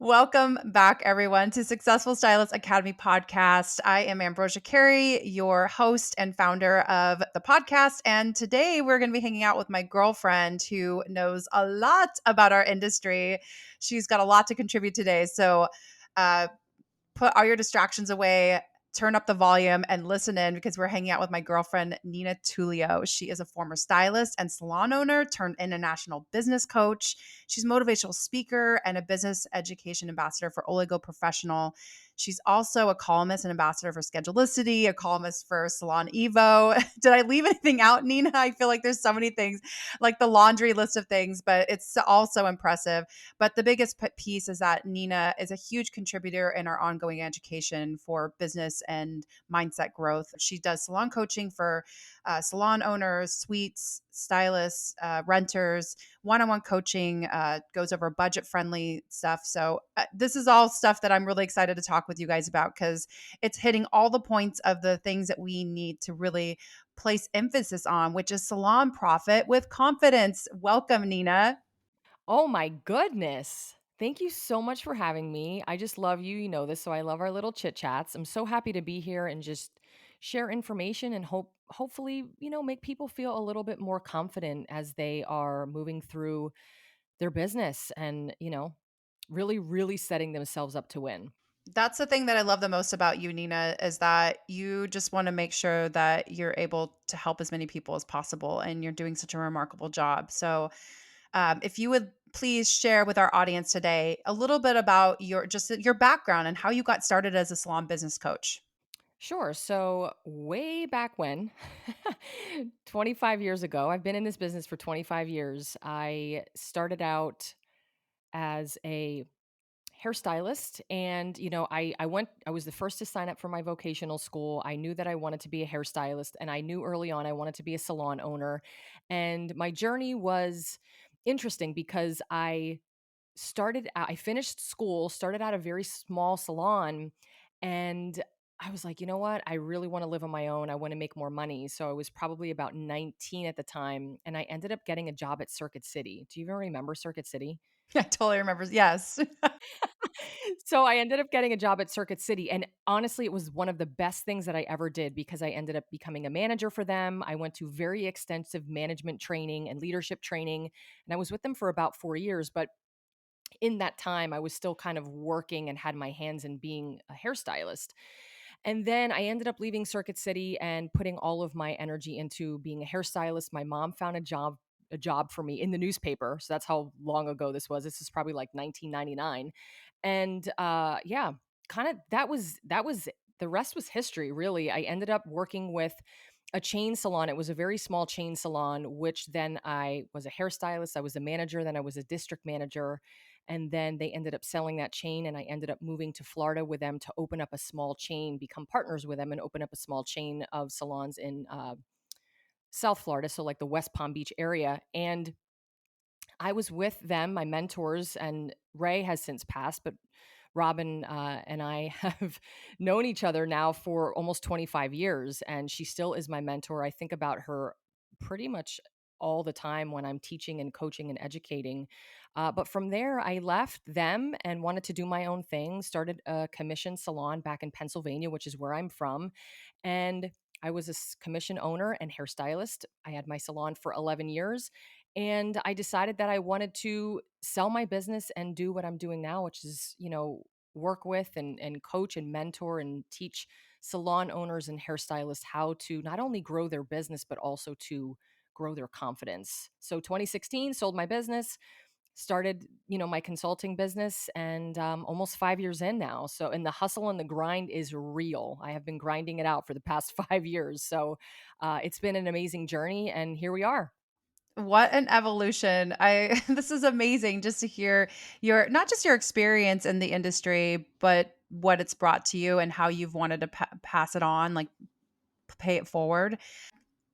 Welcome back, everyone, to Successful Stylist Academy podcast. I am Ambrosia Carey, your host and founder of the podcast. And today we're going to be hanging out with my girlfriend who knows a lot about our industry. She's got a lot to contribute today. So, uh, put all your distractions away, turn up the volume, and listen in because we're hanging out with my girlfriend, Nina Tullio. She is a former stylist and salon owner turned international business coach. She's a motivational speaker and a business education ambassador for Oligo Professional. She's also a columnist and ambassador for Schedulicity, a columnist for Salon Evo. Did I leave anything out, Nina? I feel like there's so many things, like the laundry list of things, but it's also impressive. But the biggest piece is that Nina is a huge contributor in our ongoing education for business and mindset growth. She does salon coaching for salon owners, suites, stylists, renters, one-on-one coaching, goes over budget-friendly stuff. So this is all stuff that I'm really excited to talk with you guys about because it's hitting all the points of the things that we need to really place emphasis on, which is salon profit with confidence. Welcome, Nina. Oh my goodness. Thank you so much for having me. I just love you. You know this, so I love our little chit chats. I'm so happy to be here and just share information and hopefully, make people feel a little bit more confident as they are moving through their business and, really setting themselves up to win. That's the thing that I love the most about you, Nina, is that you just want to make sure that you're able to help as many people as possible, and you're doing such a remarkable job. So, if you would please share with our audience today a little bit about your background and how you got started as a salon business coach. Sure. So, way back when, 25 years ago, I've been in this business for 25 years. I started out as a hairstylist, and I was the first to sign up for my vocational school. I knew that I wanted to be a hairstylist, and I knew early on I wanted to be a salon owner. And my journey was interesting because I finished school, started out a very small salon, and I was like, you know what? I really want to live on my own. I want to make more money. So I was probably about 19 at the time, and I ended up getting a job at Circuit City. Do you even remember Circuit City? I totally remember. Yes. So I ended up getting a job at Circuit City, and honestly, it was one of the best things that I ever did because I ended up becoming a manager for them. I went to very extensive management training and leadership training, and I was with them for about 4 years, but in that time, I was still kind of working and had my hands in being a hairstylist. And then I ended up leaving Circuit City and putting all of my energy into being a hairstylist. My mom found a job for me in the newspaper. So that's how long ago this was. This is probably like 1999. And yeah, kind of that was the rest was history, really. I ended up working with a chain salon. It was a very small chain salon, which then I was a hairstylist, I was a manager, then I was a district manager, and then they ended up selling that chain, and I ended up moving to Florida with them to open up a small chain, become partners with them, and open up a small chain of salons in South Florida, so like the West Palm Beach area. And I was with them, my mentors, and Ray has since passed, but Robin and I have known each other now for almost 25 years, and she still is my mentor. I think about her pretty much all the time when I'm teaching and coaching and educating. But from there, I left them and wanted to do my own thing, started a commission salon back in Pennsylvania, which is where I'm from. And I was a commission owner and hairstylist. I had my salon for 11 years. And I decided that I wanted to sell my business and do what I'm doing now, which is, work with and coach and mentor and teach salon owners and hairstylists how to not only grow their business, but also to grow their confidence. So 2016, sold my business, started, my consulting business, and almost 5 years in now. So, and the hustle and the grind is real. I have been grinding it out for the past 5 years. So it's been an amazing journey. And here we are. What an evolution. I This is amazing just to hear your not just your experience in the industry, but what it's brought to you and how you've wanted to pass it on, like pay it forward.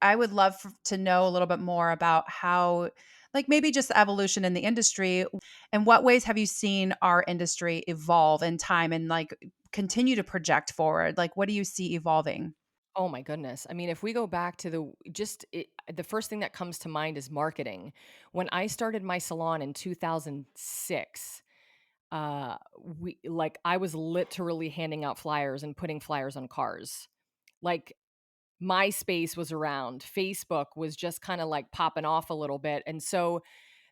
I would love to know a little bit more about how, like maybe just the evolution in the industry. In what ways have you seen our industry evolve in time and like continue to project forward? Like, what do you see evolving? Oh my goodness. I mean, if we go back to the first thing that comes to mind is marketing. When I started my salon in 2006, I was literally handing out flyers and putting flyers on cars. Like, MySpace was around, Facebook was just kind of like popping off a little bit. And so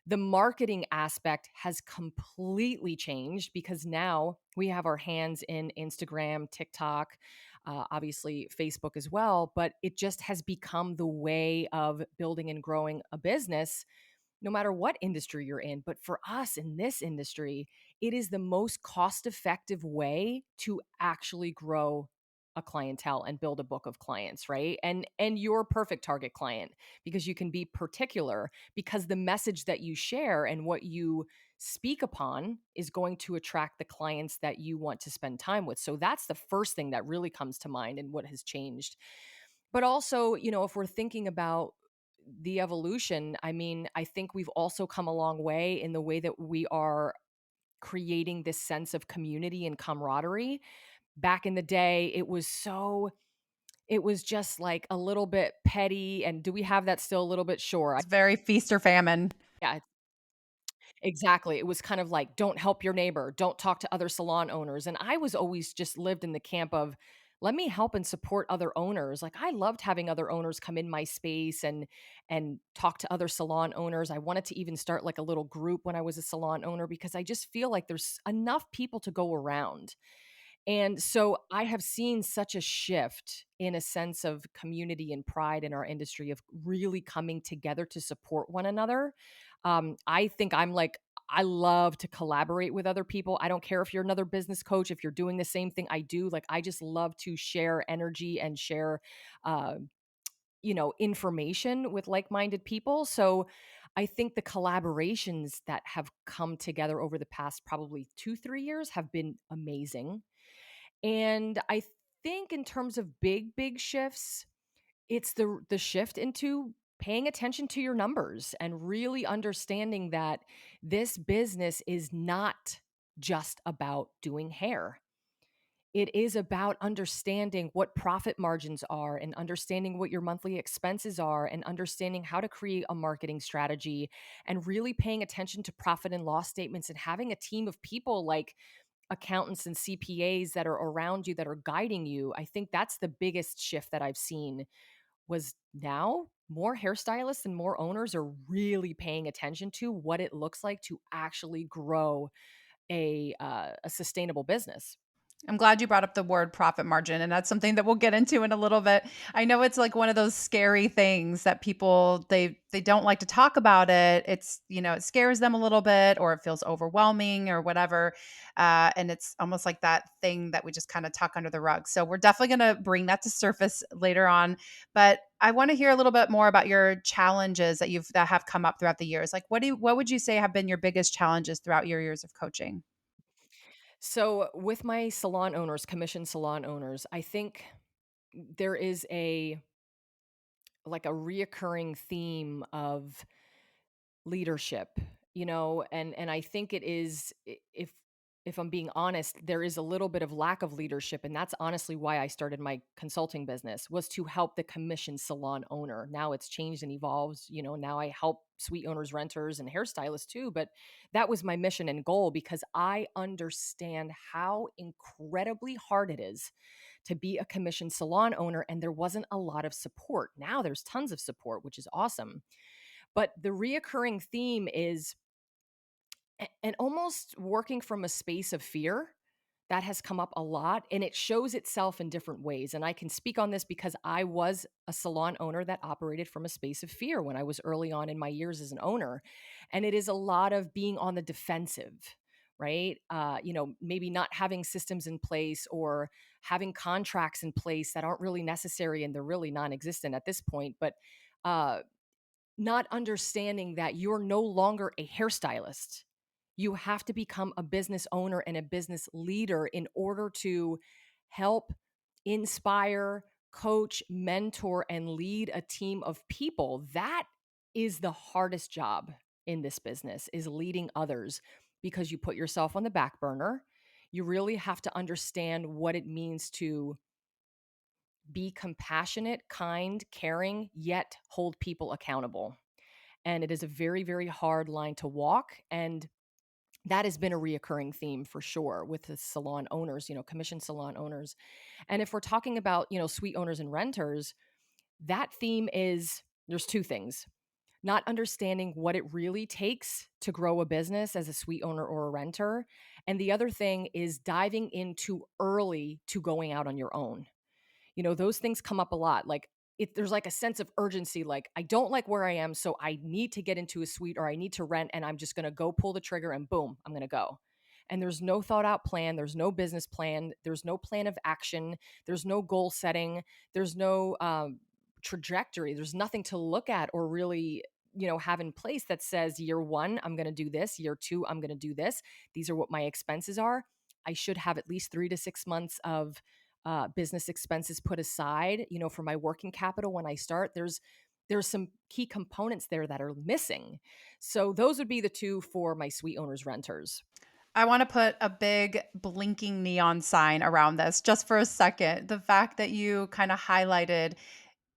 the marketing aspect has completely changed because now we have our hands in Instagram, TikTok, obviously Facebook as well. But it just has become the way of building and growing a business no matter what industry you're in. But for us in this industry, it is the most cost effective way to actually grow a clientele and build a book of clients, right? And your perfect target client, because you can be particular, because the message that you share and what you speak upon is going to attract the clients that you want to spend time with. So that's the first thing that really comes to mind and what has changed. But also, if we're thinking about the evolution, I mean, I think we've also come a long way in the way that we are creating this sense of community and camaraderie. Back in the day, it was just like a little bit petty. And do we have that still a little bit? Sure. It's very feast or famine. Yeah, exactly. It was kind of like, don't help your neighbor, don't talk to other salon owners. And I was always just lived in the camp of, let me help and support other owners. Like, I loved having other owners come in my space and talk to other salon owners. I wanted to even start like a little group when I was a salon owner because I just feel like there's enough people to go around. And so I have seen such a shift in a sense of community and pride in our industry of really coming together to support one another. I think I love to collaborate with other people. I don't care if you're another business coach, if you're doing the same thing I do. Like, I just love to share energy and share, uh, information with like minded people. So I think the collaborations that have come together over the past probably 2, 3 years have been amazing. And I think in terms of big shifts, it's the shift into paying attention to your numbers and really understanding that this business is not just about doing hair. It is about understanding what profit margins are and understanding what your monthly expenses are and understanding how to create a marketing strategy and really paying attention to profit and loss statements and having a team of people like accountants and CPAs that are around you that are guiding you. I think that's the biggest shift that I've seen was now more hairstylists and more owners are really paying attention to what it looks like to actually grow a sustainable business. I'm glad you brought up the word profit margin, and that's something that we'll get into in a little bit. I know it's like one of those scary things that people they don't like to talk about it. It's, it scares them a little bit or it feels overwhelming or whatever. And it's almost like that thing that we just kind of tuck under the rug. So we're definitely going to bring that to surface later on. But I want to hear a little bit more about your challenges that have come up throughout the years. Like what would you say have been your biggest challenges throughout your years of coaching? So with my salon owners, commission salon owners, I think there is a reoccurring theme of leadership, and I think it is if I'm being honest, there is a little bit of lack of leadership, and that's honestly why I started my consulting business was to help the commission salon owner. Now it's changed and evolves, now I help suite owners, renters and hairstylists too, but that was my mission and goal because I understand how incredibly hard it is to be a commission salon owner and there wasn't a lot of support. Now there's tons of support, which is awesome. But the reoccurring theme is and almost working from a space of fear that has come up a lot and it shows itself in different ways. And I can speak on this because I was a salon owner that operated from a space of fear when I was early on in my years as an owner. And it is a lot of being on the defensive, right? Maybe not having systems in place or having contracts in place that aren't really necessary and they're really non existent at this point. But uh, not understanding that you're no longer a hairstylist. You have to become a business owner and a business leader in order to help inspire, coach, mentor, and lead a team of people. That is the hardest job in this business is leading others because you put yourself on the back burner. You really have to understand what it means to be compassionate, kind, caring, yet hold people accountable. And it is a very, very hard line to walk. And That has been a reoccurring theme for sure with the salon owners, commission salon owners. And if we're talking about, suite owners and renters, that theme is there's two things: not understanding what it really takes to grow a business as a suite owner or a renter. And the other thing is diving in too early to going out on your own. Those things come up a lot. Like, there's like a sense of urgency. Like, I don't like where I am, so I need to get into a suite or I need to rent, and I'm just going to go pull the trigger and boom, I'm going to go. And there's no thought out plan. There's no business plan. There's no plan of action. There's no goal setting. There's no trajectory. There's nothing to look at or really, have in place that says year one, I'm going to do this. Year two, I'm going to do this. These are what my expenses are. I should have at least 3 to 6 months of business expenses put aside, for my working capital when I start. There's some key components there that are missing. So those would be the two for my suite owners renters. I want to put a big blinking neon sign around this just for a second. The fact that you kind of highlighted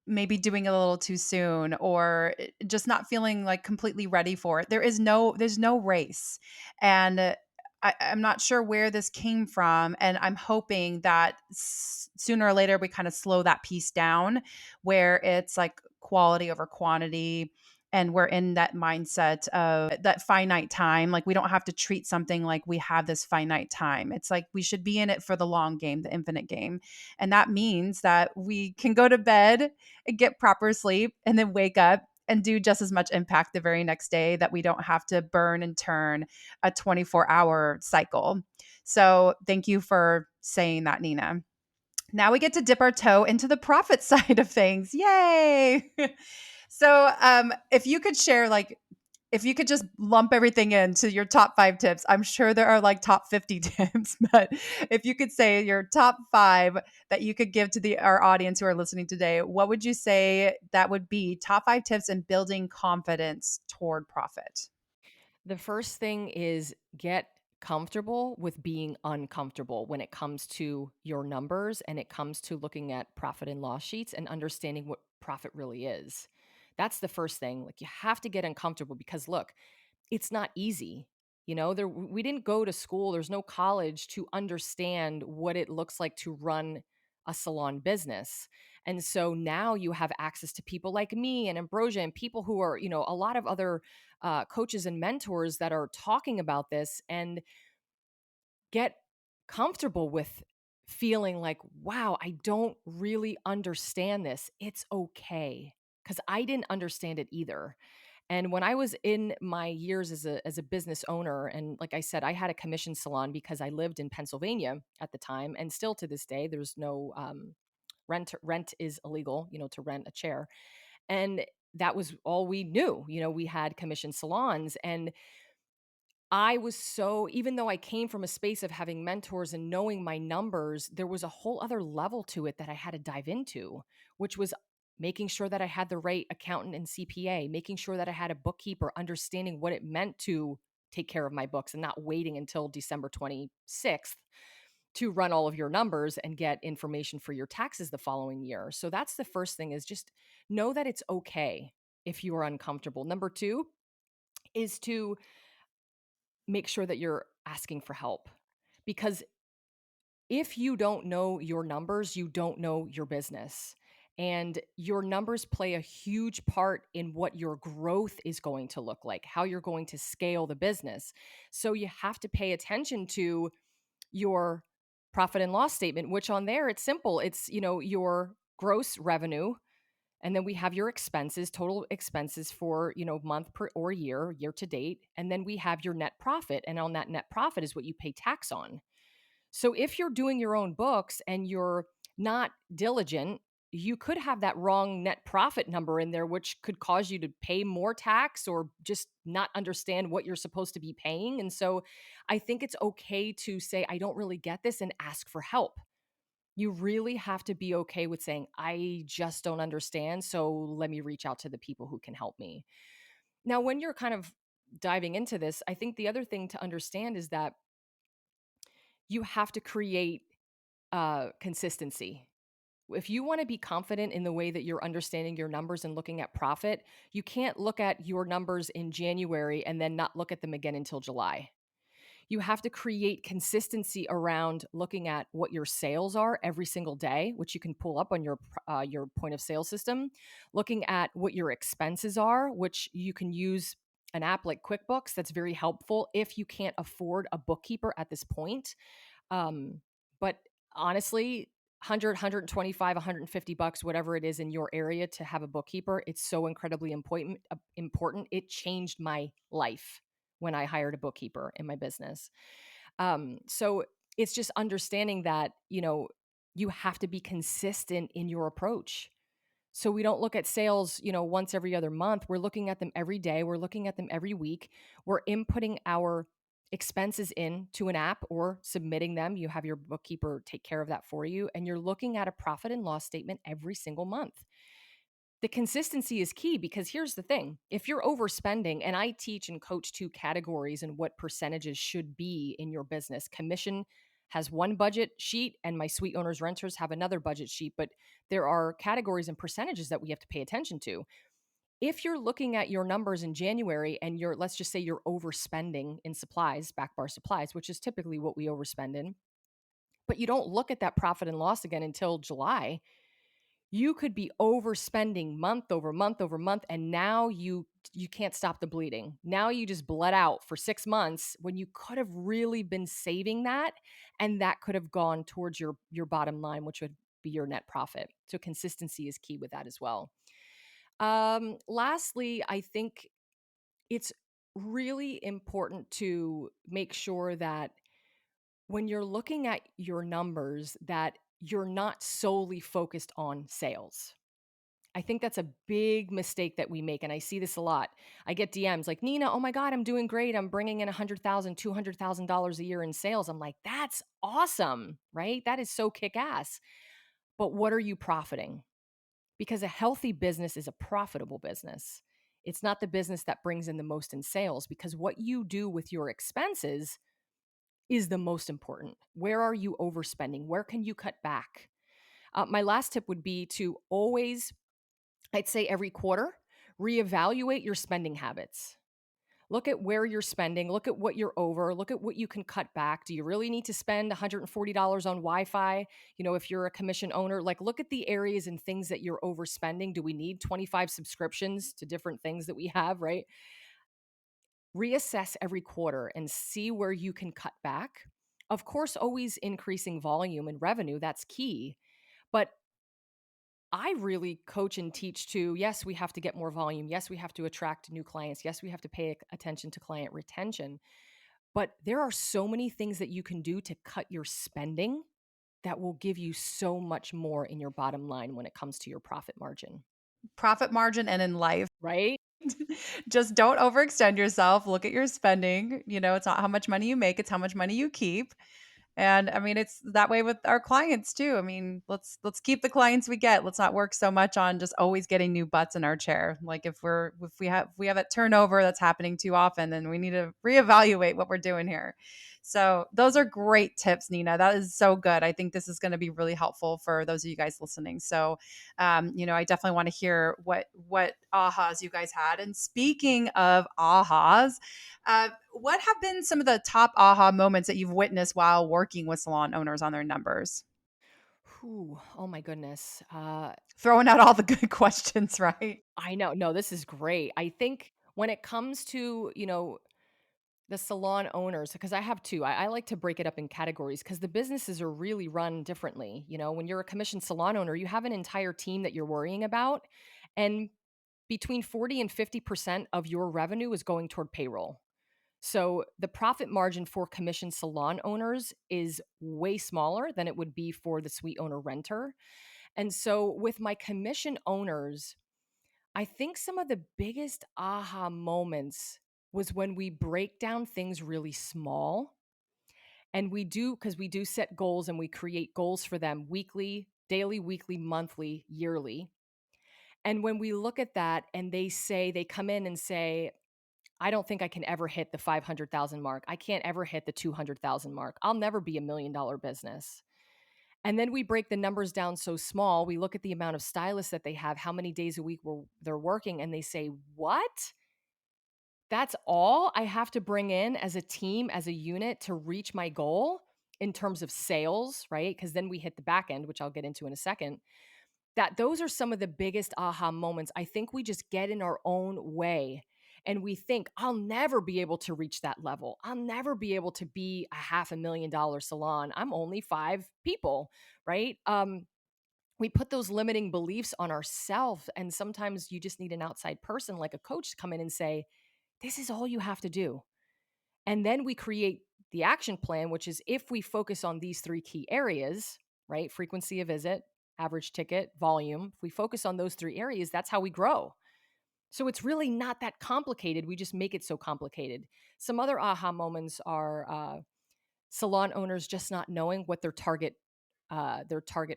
maybe doing it a little too soon or just not feeling like completely ready for it. There's no race. And I'm not sure where this came from. And I'm hoping that sooner or later we kind of slow that piece down where it's like quality over quantity. And we're in that mindset of that finite time. Like we don't have to treat something like we have this finite time. It's like we should be in it for the long game, the infinite game. And that means that we can go to bed and get proper sleep and then wake up and do just as much impact the very next day, that we don't have to burn and turn a 24-hour cycle. So thank you for saying that, Nina. Now we get to dip our toe into the profit side of things. Yay. So if you could share, like, if you could just lump everything into your top 5 tips, I'm sure there are like top 50 tips, but if you could say your top 5 that you could give to our audience who are listening today, what would you say that would be top 5 tips in building confidence toward profit? The first thing is get comfortable with being uncomfortable when it comes to your numbers and it comes to looking at profit and loss sheets and understanding what profit really is. That's the first thing. Like, you have to get uncomfortable because look, it's not easy. We didn't go to school, there's no college to understand what it looks like to run a salon business. And so now you have access to people like me and Ambrosia and people who are, a lot of other coaches and mentors that are talking about this, and get comfortable with feeling like, wow, I don't really understand this. It's okay. Because I didn't understand it either. And when I was in my years as a business owner, and like I said, I had a commission salon because I lived in Pennsylvania at the time, and still to this day, there's no rent is illegal, to rent a chair, and that was all we knew. We had commission salons, and I was so, even though I came from a space of having mentors and knowing my numbers, there was a whole other level to it that I had to dive into, which was making sure that I had the right accountant and CPA, making sure that I had a bookkeeper, understanding what it meant to take care of my books and not waiting until December 26th to run all of your numbers and get information for your taxes the following year. So that's the first thing, is just know that it's okay if you are uncomfortable. Number two is to make sure that you're asking for help, because if you don't know your numbers, you don't know your business. And your numbers play a huge part in what your growth is going to look like, how you're going to scale the business. So you have to pay attention to your profit and loss statement, which on there, it's simple. It's, your gross revenue, and then we have your expenses, total expenses for, month per or year to date. And then we have your net profit. And on that net profit is what you pay tax on. So if you're doing your own books and you're not diligent, you could have that wrong net profit number in there, which could cause you to pay more tax or just not understand what you're supposed to be paying. And so I think it's okay to say, I don't really get this, and ask for help. You really have to be okay with saying, I just don't understand. So let me reach out to the people who can help me. Now, when you're kind of diving into this, I think the other thing to understand is that you have to create consistency. If you want to be confident in the way that you're understanding your numbers and looking at profit, you can't look at your numbers in January and then not look at them again until July. You have to create consistency around looking at what your sales are every single day, which you can pull up on your point of sale system. Looking at what your expenses are, which you can use an app like QuickBooks. That's very helpful if you can't afford a bookkeeper at this point. But honestly, 100, 125, 150 bucks, whatever it is in your area to have a bookkeeper, it's so incredibly important. It changed my life when I hired a bookkeeper in my business. So it's just understanding that, you have to be consistent in your approach. So we don't look at sales, once every other month. We're looking at them every day. We're looking at them every week. We're inputting our expenses into an app or submitting them. You have your bookkeeper take care of that for you. And you're looking at a profit and loss statement every single month. The consistency is key because here's the thing. If you're overspending, and I teach and coach two categories and what percentages should be in your business. Commission has one budget sheet and my suite owners renters have another budget sheet, but there are categories and percentages that we have to pay attention to. If you're looking at your numbers in January and let's just say you're overspending in supplies, back bar supplies, which is typically what we overspend in, but you don't look at that profit and loss again until July, you could be overspending month over month over month, and now you can't stop the bleeding. Now you just bled out for 6 months when you could have really been saving that, and that could have gone towards your bottom line, which would be your net profit. So consistency is key with that as well. Lastly, I think it's really important to make sure that when you're looking at your numbers, that you're not solely focused on sales. I think that's a big mistake that we make, and I see this a lot. I get DMs like, "Nina, oh my god, I'm doing great. I'm bringing in $100,000, $200,000 a year in sales." I'm like, "That's awesome, right? That is so kick-ass." But what are you profiting? Because a healthy business is a profitable business. It's not the business that brings in the most in sales, because what you do with your expenses is the most important. Where are you overspending? Where can you cut back? My last tip would be to always, I'd say every quarter, reevaluate your spending habits. Look at where you're spending, look at what you're over, look at what you can cut back. Do you really need to spend $140 on Wi-Fi? If you're a commission owner, like look at the areas and things that you're overspending. Do we need 25 subscriptions to different things that we have, right? Reassess every quarter and see where you can cut back. Of course, always increasing volume and revenue, that's key. But I really coach and teach to, yes, we have to get more volume. Yes, we have to attract new clients. Yes, we have to pay attention to client retention. But there are so many things that you can do to cut your spending that will give you so much more in your bottom line when it comes to your profit margin, Profit margin and in life. right? Just don't overextend yourself. Look at your spending. It's not how much money you make, it's how much money you keep. And I mean, it's that way with our clients too. I mean, let's keep the clients we get. Let's not work so much on just always getting new butts in our chair. Like if we have that turnover that's happening too often, then we need to reevaluate what we're doing here. So those are great tips, Nina. That is so good. I think this is going to be really helpful for those of you guys listening. So, I definitely want to hear what ahas you guys had. And speaking of ahas, what have been some of the top aha moments that you've witnessed while working with salon owners on their numbers? Whew, oh my goodness. Throwing out all the good questions, right? I know. No, this is great. I think when it comes to, the salon owners, because I have two. I like to break it up in categories because the businesses are really run differently. When you're a commissioned salon owner, you have an entire team that you're worrying about. And between 40 and 50% of your revenue is going toward payroll. So the profit margin for commissioned salon owners is way smaller than it would be for the suite owner renter. And so with my commission owners, I think some of the biggest aha moments was when we break down things really small, and because we do set goals and we create goals for them weekly, daily, weekly, monthly, yearly. And when we look at that and they come in and say, I don't think I can ever hit the 500,000 mark. I can't ever hit the 200,000 mark. I'll never be $1 million business. And then we break the numbers down so small. We look at the amount of stylists that they have, how many days a week they're working, and they say, "What? That's all I have to bring in as a team, as a unit to reach my goal in terms of sales, right? Because then we hit the back end, which I'll get into in a second. That those are some of the biggest aha moments. I think we just get in our own way and we think, I'll never be able to reach that level. I'll never be able to be a $500,000 salon. I'm only 5 people, right? We put those limiting beliefs on ourselves. And sometimes you just need an outside person like a coach to come in and say, this is all you have to do. And then we create the action plan, which is if we focus on these 3 key areas, right? Frequency of visit, average ticket, volume. If we focus on those 3 areas, that's how we grow. So it's really not that complicated. We just make it so complicated. Some other aha moments are salon owners just not knowing what their target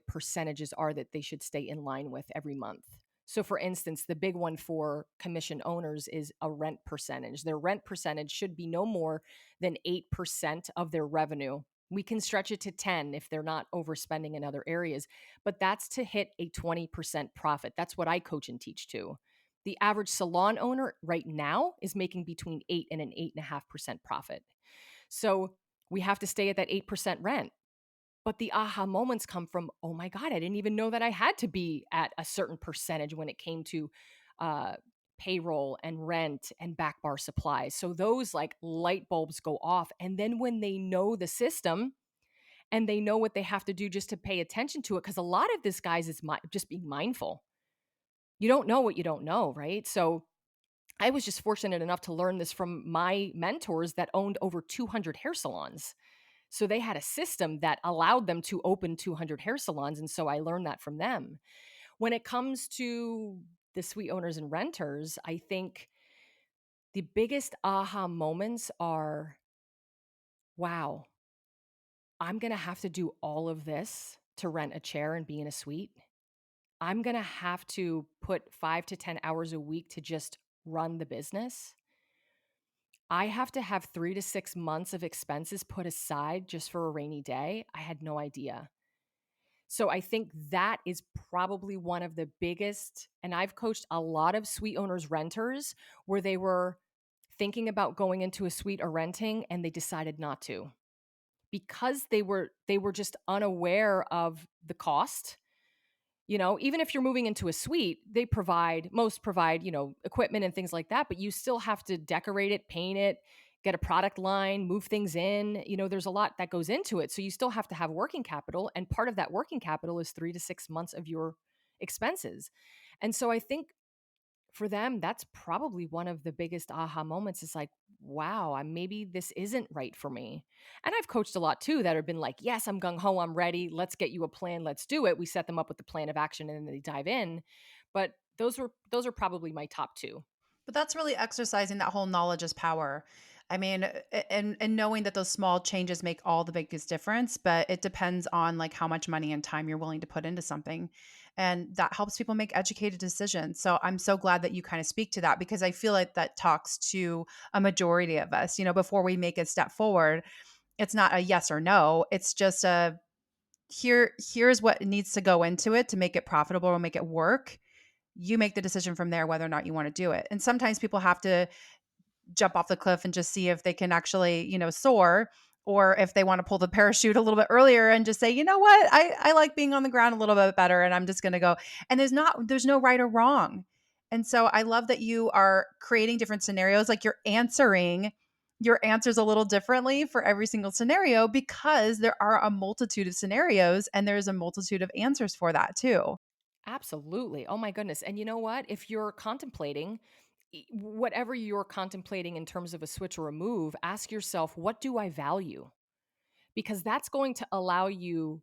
percentages are that they should stay in line with every month. So for instance, the big one for commission owners is a rent percentage. Their rent percentage should be no more than 8% of their revenue. We can stretch it to 10 if they're not overspending in other areas, but that's to hit a 20% profit. That's what I coach and teach to. The average salon owner right now is making between 8 and an 8.5% profit. So we have to stay at that 8% rent. But the aha moments come from, oh my God, I didn't even know that I had to be at a certain percentage when it came to uh, payroll and rent and back bar supplies. So those like light bulbs go off. And then when they know the system and they know what they have to do just to pay attention to it, because a lot of this, guys, is just being mindful. You don't know what you don't know, right? So I was just fortunate enough to learn this from my mentors that owned over 200 hair salons. So they had a system that allowed them to open 200 hair salons. And so I learned that from them. When it comes to the suite owners and renters, I think the biggest aha moments are, wow, I'm going to have to do all of this to rent a chair and be in a suite. I'm going to have to put 5 to 10 hours a week to just run the business. I have to have 3 to 6 months of expenses put aside just for a rainy day. I had no idea. So I think that is probably one of the biggest, and I've coached a lot of suite owners, renters, where they were thinking about going into a suite or renting and they decided not to because they were just unaware of the cost. Even if you're moving into a suite, most provide, equipment and things like that, but you still have to decorate it, paint it, get a product line, move things in. There's a lot that goes into it. So you still have to have working capital. And part of that working capital is 3 to 6 months of your expenses. And so I think for them, that's probably one of the biggest aha moments is like, wow, maybe this isn't right for me. And I've coached a lot too that have been like, yes, I'm gung ho, I'm ready. Let's get you a plan. Let's do it. We set them up with the plan of action and then they dive in. But those are probably my top two. But that's really exercising that whole knowledge is power. I mean, and knowing that those small changes make all the biggest difference, but it depends on like how much money and time you're willing to put into something. And that helps people make educated decisions. So I'm so glad that you kind of speak to that because I feel like that talks to a majority of us. Before we make a step forward, it's not a yes or no. It's just a here's what needs to go into it to make it profitable or make it work. You make the decision from there whether or not you want to do it. And sometimes people have to jump off the cliff and just see if they can actually, soar, or if they want to pull the parachute a little bit earlier and just say, you know what, I like being on the ground a little bit better and I'm just going to go. And there's no right or wrong. And so I love that you are creating different scenarios, like you're answering your answers a little differently for every single scenario because there are a multitude of scenarios and there's a multitude of answers for that too. Absolutely. Oh my goodness. And you know what? If you're contemplating, whatever you're contemplating in terms of a switch or a move, ask yourself, what do I value? Because that's going to allow you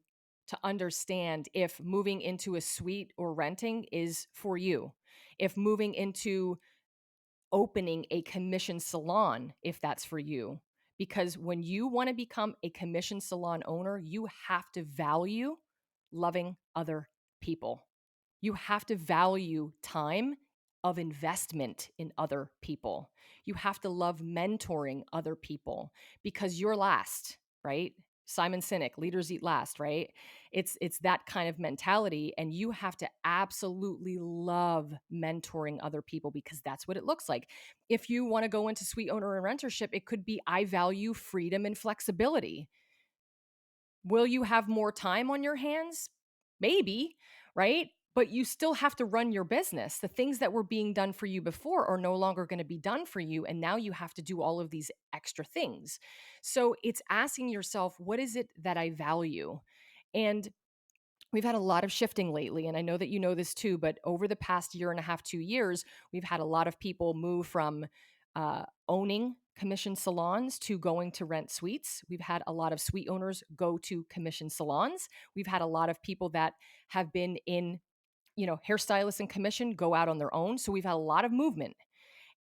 to understand if moving into a suite or renting is for you. If moving into opening a commission salon, if that's for you. Because when you want to become a commission salon owner, you have to value loving other people. You have to value time of investment in other people. You have to love mentoring other people because you're last, right? Simon Sinek, leaders eat last, right? It's that kind of mentality, and you have to absolutely love mentoring other people because that's what it looks like. If you want to go into sweet owner and rentership, it could be I value freedom and flexibility. Will you have more time on your hands? Maybe, right? But you still have to run your business. The things that were being done for you before are no longer going to be done for you. And now you have to do all of these extra things. So it's asking yourself, what is it that I value? And we've had a lot of shifting lately. And I know that you know this too, but over the past year and a half, 2 years, we've had a lot of people move from owning commission salons to going to rent suites. We've had a lot of suite owners go to commission salons. We've had a lot of people that have been in, hairstylists and commission go out on their own. So we've had a lot of movement.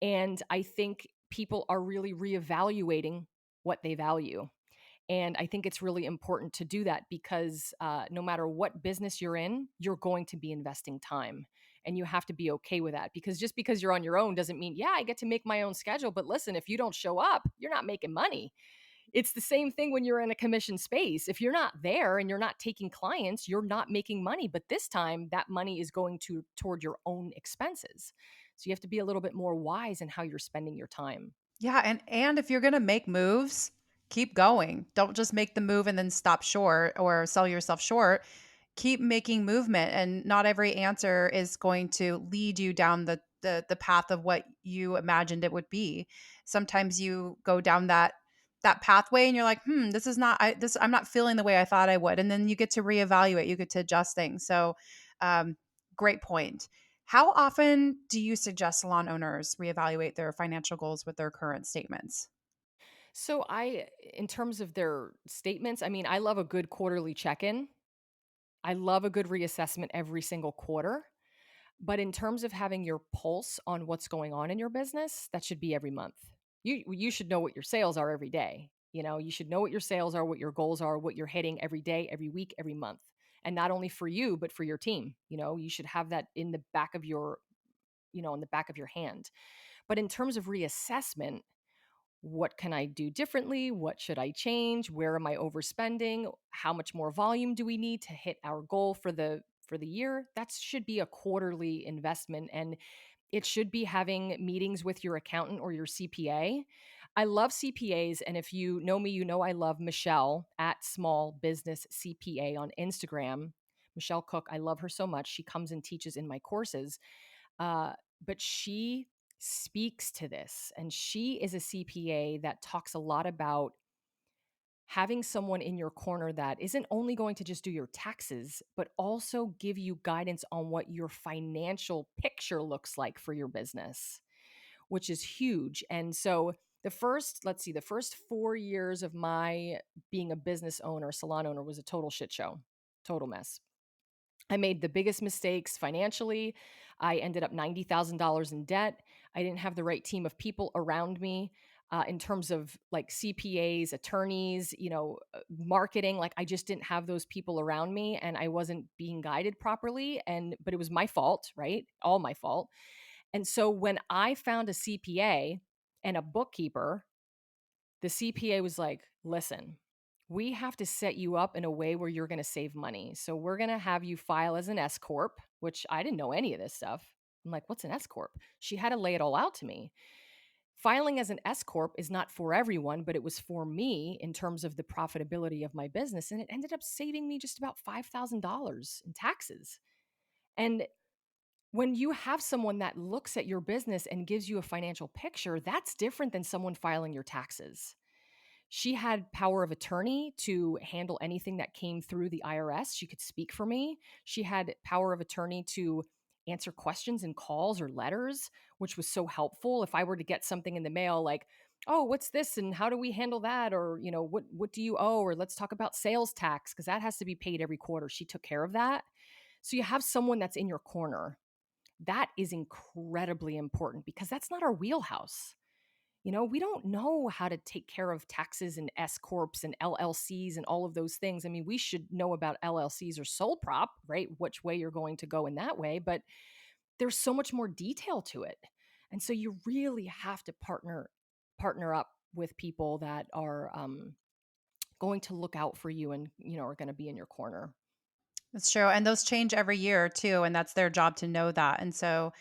And I think people are really reevaluating what they value. And I think it's really important to do that because no matter what business you're in, you're going to be investing time. And you have to be okay with that because just because you're on your own doesn't mean, yeah, I get to make my own schedule. But listen, if you don't show up, you're not making money. It's the same thing when you're in a commission space. If you're not there and you're not taking clients, you're not making money. But this time, that money is going toward your own expenses. So you have to be a little bit more wise in how you're spending your time. Yeah, and if you're gonna make moves, keep going. Don't just make the move and then stop short or sell yourself short. Keep making movement, and not every answer is going to lead you down the path of what you imagined it would be. Sometimes you go down that pathway and you're like, this is not I'm not feeling the way I thought I would. And then you get to reevaluate, you get to adjust things. So um, great point. How often do you suggest salon owners reevaluate their financial goals with their current statements? So in terms of their statements, I mean, I love a good quarterly check-in. I love a good reassessment every single quarter. But in terms of having your pulse on what's going on in your business, that should be every month. You should know what your sales are every day. You should know what your sales are, what your goals are, what you're hitting every day, every week, every month. And not only for you, but for your team. You should have that in the back of in the back of your hand. But in terms of reassessment, what can I do differently? What should I change? Where am I overspending? How much more volume do we need to hit our goal for the year? That should be a quarterly investment, and it should be having meetings with your accountant or your CPA. I love CPAs, and if you know me, you know I love Michelle at Small Business CPA on Instagram. Michelle Cook, I love her so much. She comes and teaches in my courses. But she speaks to this, and she is a CPA that talks a lot about having someone in your corner that isn't only going to just do your taxes, but also give you guidance on what your financial picture looks like for your business, which is huge. And so the first 4 years of my being a business owner, salon owner, was a total shit show, total mess. I made the biggest mistakes financially. I ended up $90,000 in debt. I didn't have the right team of people around me in terms of like CPAs, attorneys, marketing. Like I just didn't have those people around me and I wasn't being guided properly. But it was my fault, right? All my fault. And so when I found a CPA and a bookkeeper, the CPA was like, listen, we have to set you up in a way where you're going to save money. So we're going to have you file as an S Corp, which I didn't know any of this stuff. I'm like, what's an S Corp? She had to lay it all out to me. Filing as an S Corp is not for everyone, but it was for me in terms of the profitability of my business. And it ended up saving me just about $5,000 in taxes. And when you have someone that looks at your business and gives you a financial picture, that's different than someone filing your taxes. She had power of attorney to handle anything that came through the IRS. She could speak for me. She had power of attorney to answer questions and calls or letters, which was so helpful. If I were to get something in the mail like, "Oh, what's this and how do we handle that?" or, what do you owe? Or let's talk about sales tax because that has to be paid every quarter. She took care of that. So you have someone that's in your corner. That is incredibly important because that's not our wheelhouse. We don't know how to take care of taxes and S corps and LLCs and all of those things. I mean, we should know about LLCs or sole prop, right? Which way you're going to go in that way, but there's so much more detail to it. And so you really have to partner up with people that are going to look out for you and, are going to be in your corner. That's true. And those change every year too. And that's their job to know that. And so,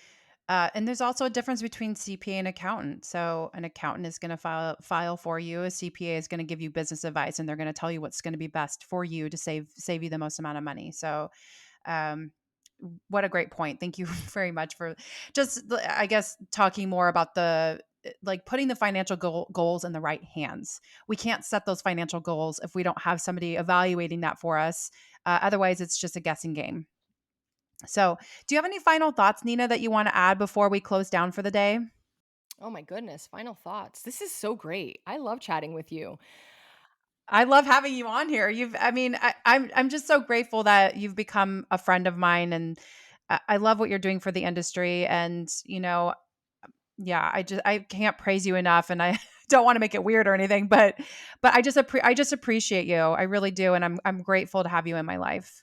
and there's also a difference between CPA and accountant. So an accountant is going to file for you. A CPA is going to give you business advice, and they're going to tell you what's going to be best for you to save you the most amount of money. So, um, what a great point. Thank you very much for I guess, talking more about like putting the financial goals in the right hands. We can't set those financial goals if we don't have somebody evaluating that for us. Otherwise, it's just a guessing game. So, do you have any final thoughts, Nina, that you want to add before we close down for the day? Oh my goodness, final thoughts. This is so great. I love chatting with you. I love having you on here. I mean, I'm just so grateful that you've become a friend of mine, and I love what you're doing for the industry. And yeah, I can't praise you enough, and I don't want to make it weird or anything, but I just appreciate you. I really do, and I'm grateful to have you in my life.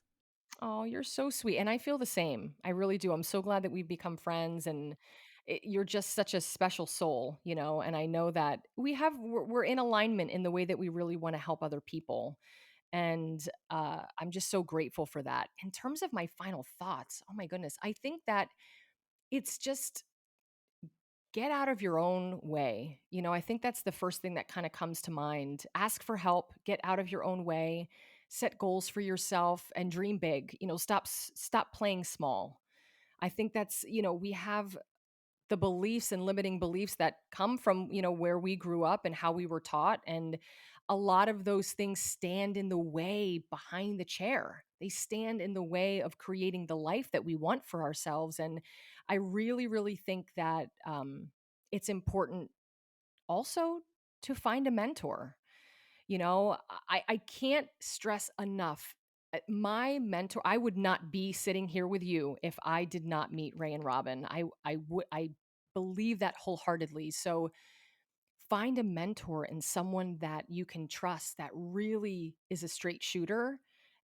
Oh, you're so sweet. And I feel the same. I really do. I'm so glad that we've become friends and you're just such a special soul, and I know that we're in alignment in the way that we really want to help other people. And I'm just so grateful for that. In terms of my final thoughts, oh my goodness, I think that it's just get out of your own way. I think that's the first thing that kind of comes to mind. Ask for help, get out of your own way, set goals for yourself and dream big. Stop playing small. I think that's, we have the beliefs and limiting beliefs that come from, where we grew up and how we were taught, and a lot of those things stand in the way behind the chair. They stand in the way of creating the life that we want for ourselves. And I really, really think that it's important also to find a mentor. I can't stress enough. My mentor, I would not be sitting here with you if I did not meet Ray and Robin. I believe that wholeheartedly. So find a mentor and someone that you can trust that really is a straight shooter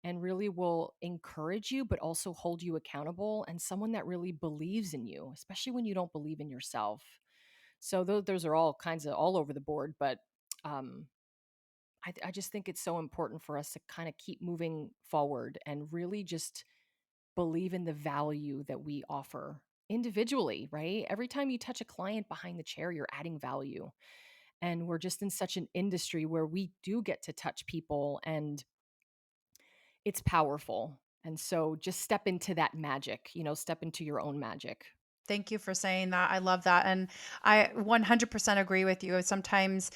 and really will encourage you, but also hold you accountable, and someone that really believes in you, especially when you don't believe in yourself. So those are all kinds of all over the board, but um, I just think it's so important for us to kind of keep moving forward and really just believe in the value that we offer individually, right? Every time you touch a client behind the chair, you're adding value. And we're just in such an industry where we do get to touch people and it's powerful. And so just step into that magic, step into your own magic. Thank you for saying that. I love that. And I 100% agree with you. Sometimes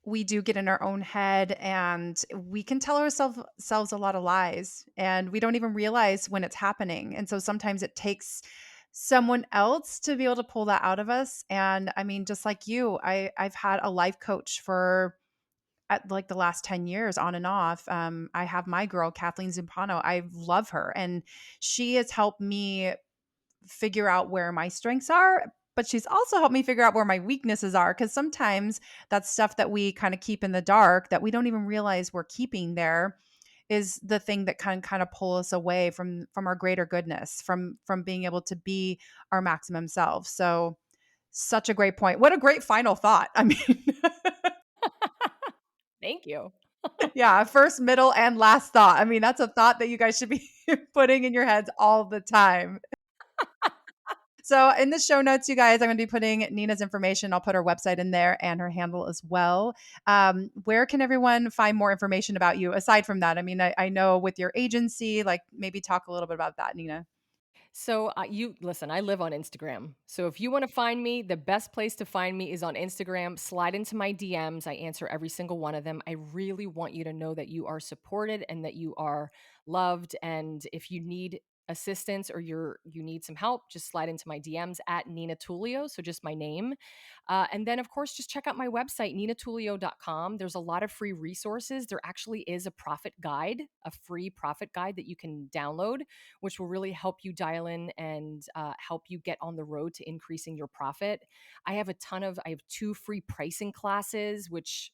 we do get in our own head, and we can tell ourselves a lot of lies, and we don't even realize when it's happening. And so sometimes it takes someone else to be able to pull that out of us. And I mean, just like you, I've had a life coach for at like the last 10 years on and off. I have my girl, Kathleen Zumpano. I love her, and she has helped me figure out where my strengths are, but she's also helped me figure out where my weaknesses are, because sometimes that's stuff that we kind of keep in the dark that we don't even realize we're keeping there is the thing that can kind of pull us away from our greater goodness, from being able to be our maximum self. So such a great point. What a great final thought. I mean, Thank you. yeah, first, middle, and last thought. I mean, that's a thought that you guys should be putting in your heads all the time. So in the show notes, you guys, I'm going to be putting Nina's information. I'll put her website in there and her handle as well. Where can everyone find more information about you aside from that? I mean, I know with your agency, like maybe talk a little bit about that, Nina. So you listen, I live on Instagram. So if you want to find me, the best place to find me is on Instagram. Slide into my DMs. I answer every single one of them. I really want you to know that you are supported and that you are loved. And if you need assistance or you need some help, just slide into my DMs at Nina Tulio. So just my name. And then, of course, just check out my website, ninatulio.com. There's a lot of free resources. There actually is a profit guide, a free profit guide that you can download, which will really help you dial in and help you get on the road to increasing your profit. I have 2 free pricing classes, which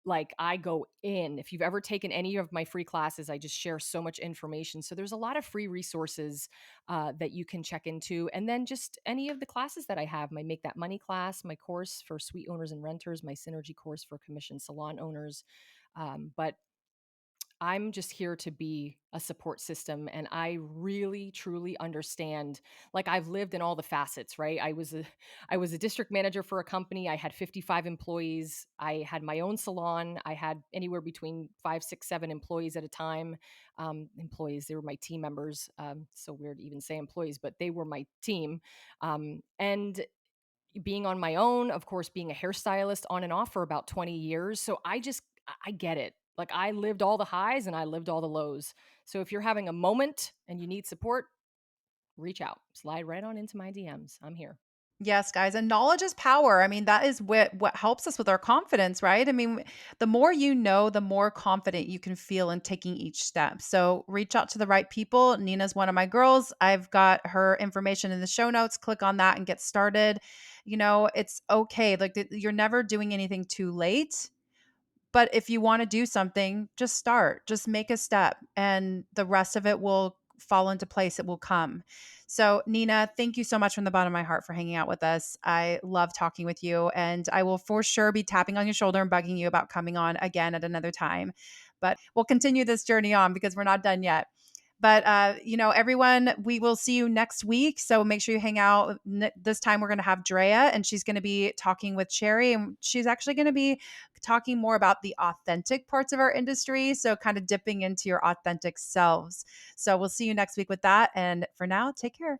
like I go in. If you've ever taken any of my free classes, I just share so much information. So there's a lot of free resources that you can check into. And then just any of the classes that I have, my Make That Money class, my course for suite owners and renters, my synergy course for commission salon owners. But I'm just here to be a support system, and I really truly understand. Like, I've lived in all the facets, right? I was a district manager for a company. I had 55 employees. I had my own salon. I had anywhere between 5, 6, 7 employees at a time. Employees, they were my team members. So weird to even say employees, but they were my team. And being on my own, of course, being a hairstylist on and off for about 20 years. So I get it. Like, I lived all the highs and I lived all the lows. So if you're having a moment and you need support, reach out, slide right on into my DMs. I'm here. Yes, guys, and knowledge is power. I mean, that is what helps us with our confidence, right? I mean, the more you know, the more confident you can feel in taking each step. So, reach out to the right people. Nina's one of my girls. I've got her information in the show notes. Click on that and get started. It's okay. Like, you're never doing anything too late. But if you wanna do something, just start, just make a step, and the rest of it will fall into place, it will come. So, Nina, thank you so much from the bottom of my heart for hanging out with us. I love talking with you, and I will for sure be tapping on your shoulder and bugging you about coming on again at another time. But we'll continue this journey on because we're not done yet. But everyone, we will see you next week. So make sure you hang out. This time we're going to have Drea, and she's going to be talking with Cherry, and she's actually going to be talking more about the authentic parts of our industry. So kind of dipping into your authentic selves. So we'll see you next week with that. And for now, take care.